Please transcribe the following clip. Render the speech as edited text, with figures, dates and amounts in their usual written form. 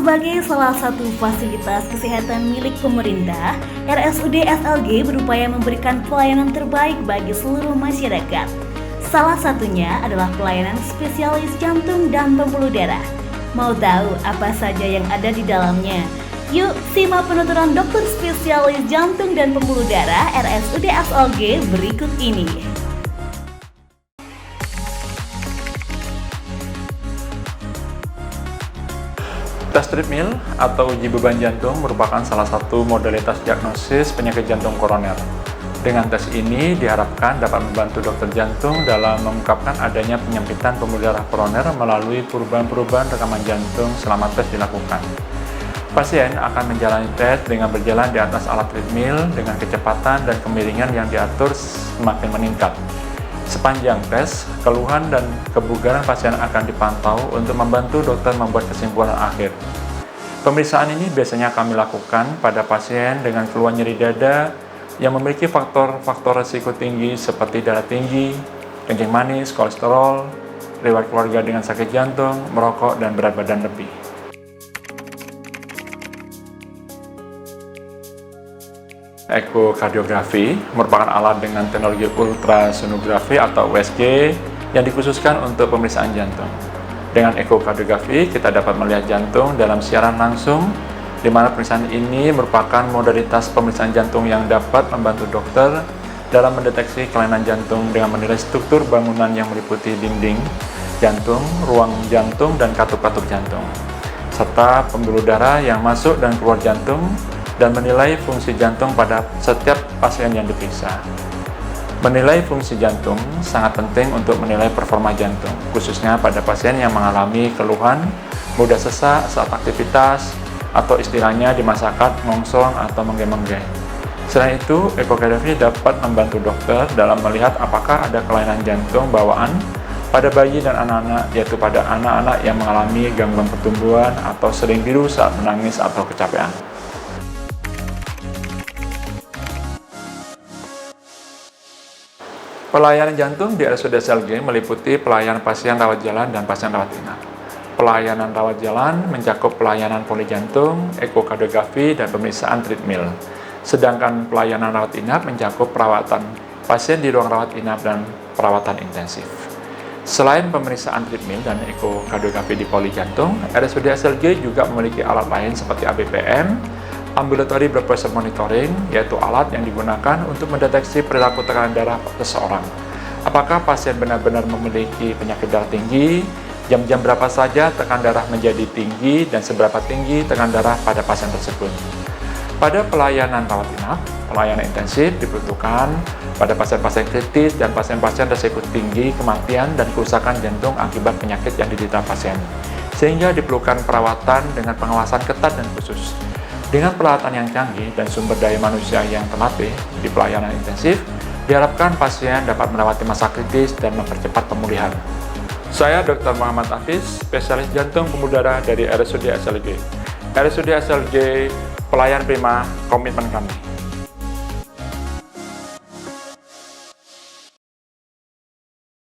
Sebagai salah satu fasilitas kesehatan milik pemerintah, RSUD SLG berupaya memberikan pelayanan terbaik bagi seluruh masyarakat. Salah satunya adalah pelayanan spesialis jantung dan pembuluh darah. Mau tahu apa saja yang ada di dalamnya? Yuk simak penuturan dokter spesialis jantung dan pembuluh darah RSUD SLG berikut ini. Tes treadmill atau uji beban jantung merupakan salah satu modalitas diagnosis penyakit jantung koroner. Dengan tes ini diharapkan dapat membantu dokter jantung dalam mengungkapkan adanya penyempitan pembuluh darah koroner melalui perubahan-perubahan rekaman jantung selama tes dilakukan. Pasien akan menjalani tes dengan berjalan di atas alat treadmill dengan kecepatan dan kemiringan yang diatur semakin meningkat. Sepanjang tes, keluhan dan kebugaran pasien akan dipantau untuk membantu dokter membuat kesimpulan akhir. Pemeriksaan ini biasanya kami lakukan pada pasien dengan keluhan nyeri dada yang memiliki faktor-faktor risiko tinggi seperti darah tinggi, kencing manis, kolesterol, riwayat keluarga dengan sakit jantung, merokok, dan berat badan lebih. Ekokardiografi merupakan alat dengan teknologi ultrasonografi atau USG yang dikhususkan untuk pemeriksaan jantung. Dengan ekokardiografi, kita dapat melihat jantung dalam siaran langsung, di mana pemeriksaan ini merupakan modalitas pemeriksaan jantung yang dapat membantu dokter dalam mendeteksi kelainan jantung dengan menilai struktur bangunan yang meliputi dinding jantung, ruang jantung, dan katup-katup jantung, serta pembuluh darah yang masuk dan keluar jantung, dan menilai fungsi jantung pada setiap pasien yang diperiksa. Menilai fungsi jantung sangat penting untuk menilai performa jantung, khususnya pada pasien yang mengalami keluhan, mudah sesak saat aktivitas, atau istilahnya di masyarakat ngongsong atau mengge-mengge. Selain itu, ekokardiografi dapat membantu dokter dalam melihat apakah ada kelainan jantung bawaan pada bayi dan anak-anak, yaitu pada anak-anak yang mengalami gangguan pertumbuhan atau sering biru saat menangis atau kecapean. Pelayanan jantung di RSUD SLG meliputi pelayanan pasien rawat jalan dan pasien rawat inap. Pelayanan rawat jalan mencakup pelayanan poli jantung, ekokardiografi, dan pemeriksaan treadmill. Sedangkan pelayanan rawat inap mencakup perawatan pasien di ruang rawat inap dan perawatan intensif. Selain pemeriksaan treadmill dan ekokardiografi di poli jantung, RSUD SLG juga memiliki alat lain seperti ABPM, Ambulatory Blood Pressure Monitoring, yaitu alat yang digunakan untuk mendeteksi perilaku tekanan darah seseorang. Apakah pasien benar-benar memiliki penyakit darah tinggi, jam-jam berapa saja tekanan darah menjadi tinggi, dan seberapa tinggi tekanan darah pada pasien tersebut. Pada pelayanan rawat inap, pelayanan intensif diperuntukkan pada pasien-pasien kritis dan pasien-pasien risiko tinggi kematian dan kerusakan jantung akibat penyakit yang diderita pasien, sehingga diperlukan perawatan dengan pengawasan ketat dan khusus. Dengan peralatan yang canggih dan sumber daya manusia yang terlatih di pelayanan intensif, diharapkan pasien dapat melewati masa kritis dan mempercepat pemulihan. Saya Dr. Muhammad Hafiz, spesialis jantung pembuluh darah dari RSUD SLG. RSUD SLG, pelayan prima, komitmen kami.